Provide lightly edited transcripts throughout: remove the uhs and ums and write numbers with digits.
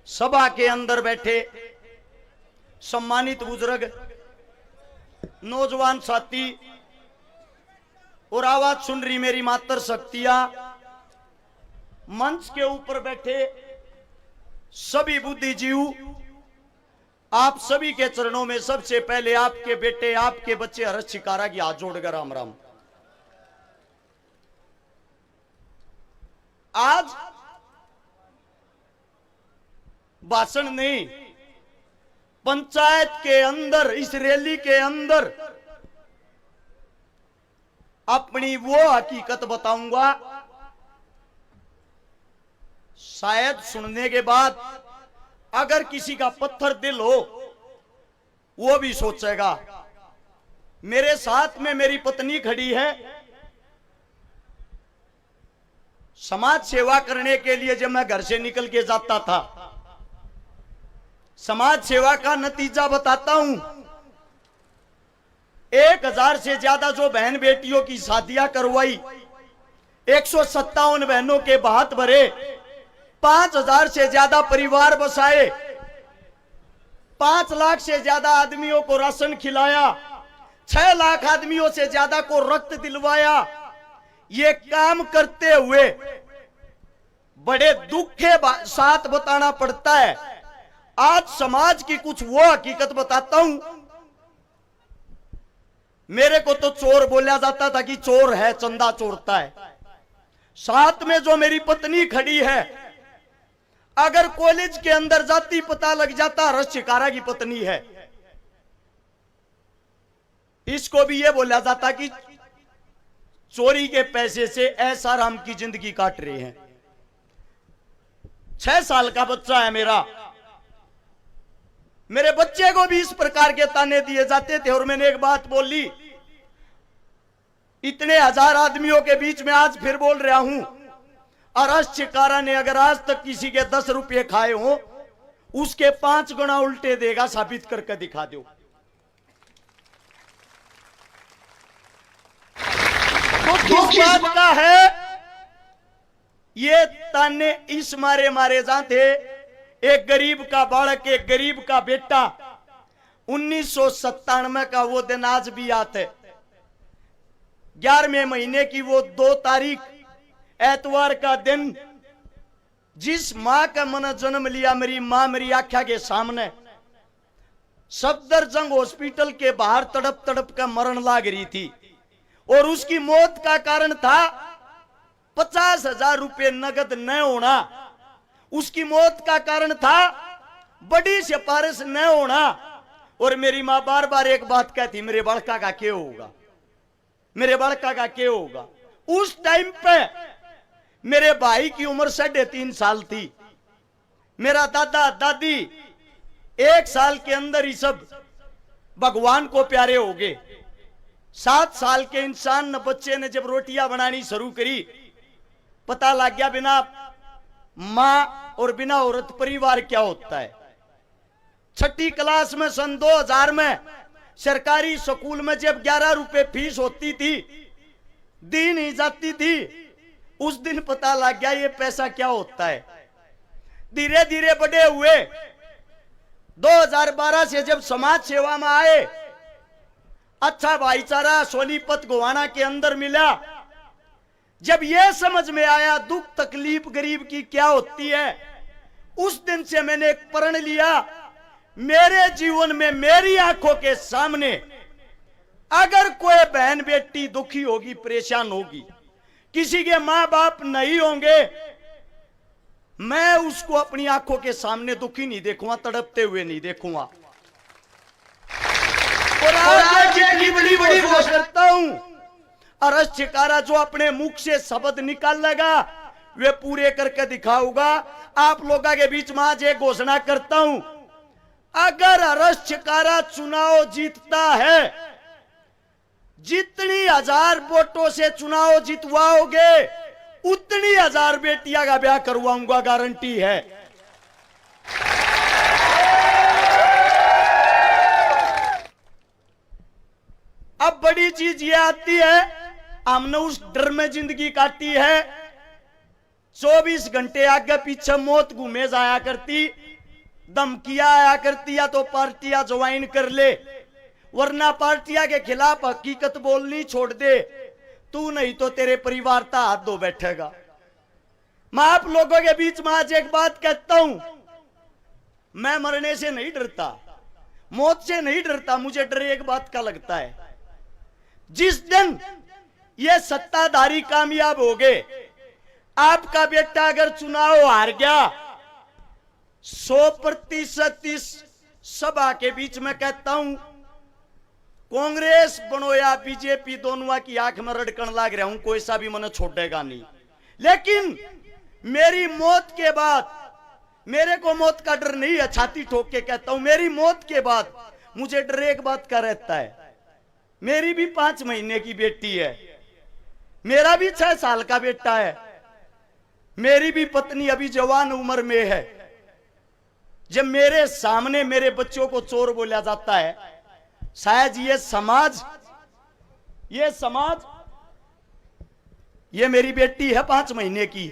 सभा के अंदर बैठे सम्मानित बुजुर्ग, नौजवान साथी और आवाज सुन रही मेरी मातर शक्तियां, मंच के ऊपर बैठे सभी बुद्धिजीव, आप सभी के चरणों में सबसे पहले आपके बेटे, आपके बच्चे हर्ष छिकारा की हाथ जोड़कर राम राम। आज भाषण नहीं, पंचायत के अंदर, इस रैली के अंदर अपनी वो हकीकत बताऊंगा, शायद सुनने के बाद अगर किसी का पत्थर दिल हो वो भी सोचेगा। मेरे साथ में मेरी पत्नी खड़ी है। समाज सेवा करने के लिए जब मैं घर से निकल के जाता था, समाज सेवा का नतीजा बताता हूं। 1000 से ज्यादा जो बहन बेटियों की शादियां करवाई, 157 बहनों के बात भरे, 5000 से ज्यादा परिवार बसाए, 5 लाख से ज्यादा आदमियों को राशन खिलाया, 6 लाख आदमियों से ज्यादा को रक्त दिलवाया। ये काम करते हुए बड़े दुख के साथ बताना पड़ता है। आज समाज की कुछ वो हकीकत बताता हूं। मेरे को तो चोर बोला जाता था कि चोर है, चंदा चोरता है। साथ में जो मेरी पत्नी खड़ी है, अगर कॉलेज के अंदर जाती पता लग जाता हर्ष छिकारा की पत्नी है। इसको भी ये बोला जाता कि चोरी के पैसे से ऐसा राम की जिंदगी काट रहे हैं। 6 साल का बच्चा है मेरा, मेरे बच्चे को भी इस प्रकार के ताने दिए जाते थे। और मैंने एक बात बोली, इतने 1000 आदमियों के बीच में आज फिर बोल रहा हूं, हर्ष छिकारा ने अगर आज तक किसी के 10 रुपये खाए हो, उसके 5 गुना उल्टे देगा। साबित करके दिखा दो। तो किस बात का है ये ताने? इस मारे जाते। एक गरीब का बालक, एक गरीब का बेटा, 1997 का वो दिन आज भी याद है। 11वें महीने की वो 2 तारीख एतवार का दिन, जिस मां का मैंने जन्म लिया, मेरी मां मेरी आंखों के सामने सफदरजंग हॉस्पिटल के बाहर तड़प तड़प का मरण लाग रही थी। और उसकी मौत का कारण था 50,000 रुपये नगद न होना। उसकी मौत का कारण था बड़ी सिफारिश न होना। और मेरी मां बार बार एक बात कहती, मेरे बड़का का क्या होगा, मेरे बड़का का क्या होगा। उस टाइम पे मेरे भाई की उम्र 3.5 साल थी। मेरा दादा दादी 1 साल के अंदर ही सब भगवान को प्यारे हो गए। 7 साल के इंसान बच्चे ने जब रोटियां बनानी शुरू करी, पता लग गया बिना मां और बिना औरत परिवार क्या होता है। 6ठी क्लास में सन 2000 में सरकारी स्कूल में जब 11 रुपए फीस होती थी, दी नहीं जाती थी, उस दिन पता लग गया ये पैसा क्या होता है। धीरे धीरे बड़े हुए। 2012 से जब समाज सेवा में आए, अच्छा भाईचारा सोनीपत गोवाना के अंदर मिला। जब यह समझ में आया दुख तकलीफ गरीब की क्या होती है, उस दिन से मैंने एक प्रण लिया, मेरे जीवन में मेरी आंखों के सामने अगर कोई बहन बेटी दुखी होगी, परेशान होगी, किसी के मां बाप नहीं होंगे, मैं उसको अपनी आंखों के सामने दुखी नहीं देखूंगा, तड़पते हुए नहीं देखूंगा। और आज जितनी बड़ी बड़ी घोषणा करता हूं, हर्ष छिकारा जो अपने मुख से शब्द निकाल लेगा वे पूरे करके दिखाऊंगा। आप लोगों के बीच में आज एक घोषणा करता हूं, अगर हर्ष छिकारा चुनाव जीतता है, जितनी 1000 वोटों से चुनाव जितवाओगे, उतनी 1000 बेटियां का ब्याह करवाऊंगा, गारंटी है। अब बड़ी चीज ये आती है, हमने उस डर में जिंदगी काटी है। 24 घंटे आगे पीछे मौत घूमे जाया करती। धमकियां आया करती या तो पार्टियां ज्वाइन कर ले, वरना पार्टियां के खिलाफ हकीकत बोलनी छोड़ दे। तू नहीं तो तेरे परिवार का हाथ धो बैठेगा। मैं आप लोगों के बीच में आज एक बात कहता हूं, मैं मरने से नहीं डरता, मौत से नहीं डरता। मुझे डर एक बात का लगता है, जिस दिन ये सत्ताधारी कामयाब हो गए, आपका बेटा अगर चुनाव हार गया, 100% इस सभा के बीच में कहता हूं, कांग्रेस बनो या बीजेपी, दोनों की आंख में रड़कन लाग रहा हूं, कोई सा भी मन छोड़ेगा नहीं। लेकिन मेरी मौत के बाद, मेरे को मौत का डर नहीं है, छाती ठोक के कहता हूं, मेरी मौत के बाद मुझे डर एक बात का रहता है, मेरी भी 5 महीने की बेटी है, मेरा भी 6 साल का बेटा है, मेरी भी पत्नी अभी जवान उम्र में है। जब मेरे सामने मेरे बच्चों को चोर बोला जाता है, शायद ये समाज, ये मेरी बेटी है 5 महीने की,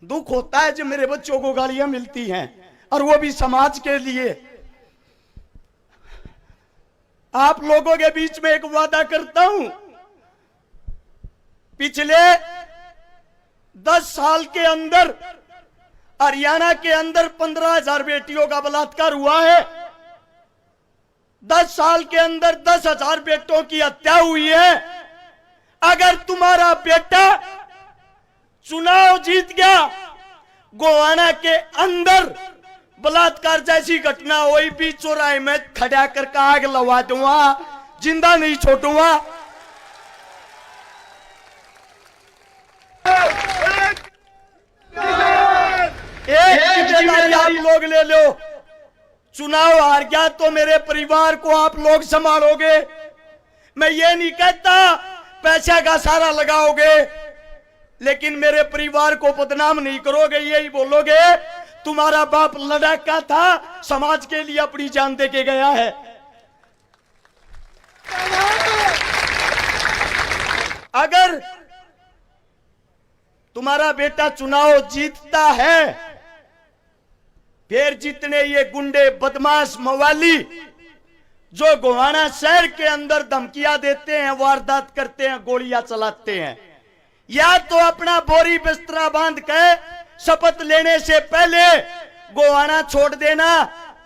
दुख होता है जब मेरे बच्चों को गालियां मिलती हैं, और वो भी समाज के लिए। आप लोगों के बीच में एक वादा करता हूं, पिछले 10 साल के अंदर हरियाणा के अंदर 15,000 बेटियों का बलात्कार हुआ है। 10 साल के अंदर 10,000 बेटों की हत्या हुई है। अगर तुम्हारा बेटा चुनाव जीत गया, गोवाना के अंदर बलात्कार जैसी घटना हुई भी, चौराहे में खड़ा करके आग लगा दूंगा, जिंदा नहीं छोड़ूंगा। एक जिम्मेदारी आप लोग ले लो, चुनाव हार गया तो मेरे परिवार को आप लोग संभालोगे। मैं ये नहीं कहता पैसा का सारा लगाओगे, लेकिन मेरे परिवार को बदनाम नहीं करोगे। यही बोलोगे तुम्हारा बाप लड़ाका था, समाज के लिए अपनी जान दे के गया है। अगर तुम्हारा बेटा चुनाव जीतता है, फिर जितने ये गुंडे, बदमाश, मवाली जो गोवाना शहर के अंदर धमकियां देते हैं, वारदात करते हैं, गोलियां चलाते हैं, या तो अपना बोरी बिस्तरा बांध के शपथ लेने से पहले गोवाना छोड़ देना,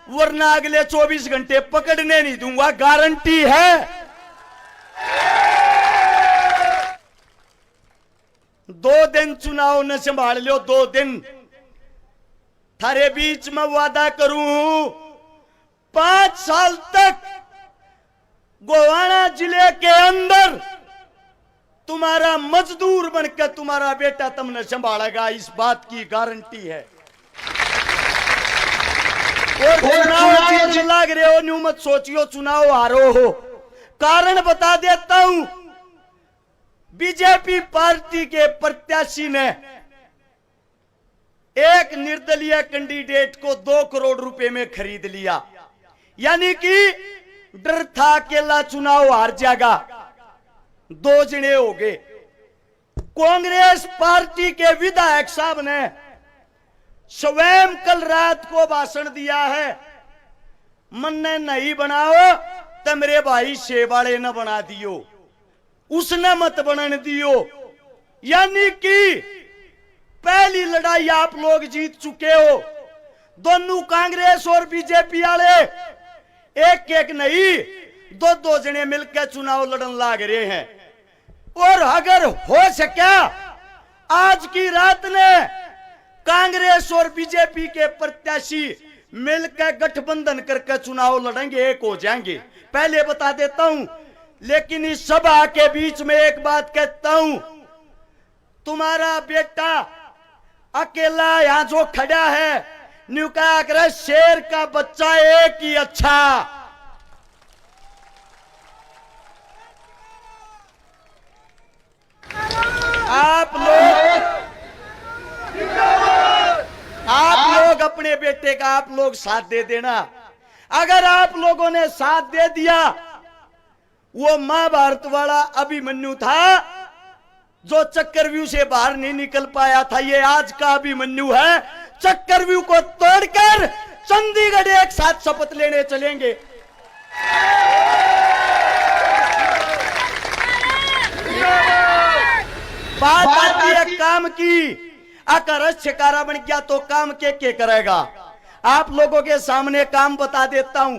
वरना अगले 24 घंटे पकड़ने नहीं दूंगा, गारंटी है। 2 दिन चुनाव न संभाल लो, 2 दिन थारे बीच में वादा करूं, 5 साल तक गोवाना जिले के अंदर तुम्हारा मजदूर बनकर तुम्हारा बेटा तुमने संभालेगा, इस बात की गारंटी है। और चुनाव जीत लग रहे हो, न्यू मत सोचियो चुनाव हारो हो। कारण बता देता हूं, बीजेपी पार्टी के प्रत्याशी ने एक निर्दलीय कैंडिडेट को 2 करोड़ रुपए में खरीद लिया, यानी कि डर था अकेला चुनाव हार जाएगा, 2 जने हो गए। कांग्रेस पार्टी के विधायक साहब ने स्वयं कल रात को भाषण दिया है, मन ने नहीं बनाओ तो मेरे भाई शेवाड़े न बना दियो, उसने मत बनने दियो। यानी कि पहली लड़ाई आप लोग जीत चुके हो। दोनों कांग्रेस और बीजेपी वाले एक एक नहीं, 2-2 जने मिलकर चुनाव लड़न लाग रहे हैं। और अगर हो सके आज की रात ने कांग्रेस और बीजेपी के प्रत्याशी मिलकर गठबंधन करके चुनाव लड़ेंगे, एक हो जाएंगे, पहले बता देता हूं। लेकिन इस सभा के बीच में एक बात कहता हूं, तुम्हारा बेटा अकेला यहां जो खड़ा है, न्यू कहा करे शेर का बच्चा एक ही अच्छा। आप लोग अपने बेटे का आप लोग साथ दे देना। अगर आप लोगों ने साथ दे दिया, वो महाभारत वाला अभिमन्यु था जो चक्रव्यूह से बाहर नहीं निकल पाया था, ये आज का अभिमन्यु है, चक्रव्यूह को तोड़ चंडीगढ़ एक साथ शपथ लेने चलेंगे। बात आती है काम की, अगर शिकारा बन गया तो काम के करेगा। आप लोगों के सामने काम बता देता हूं।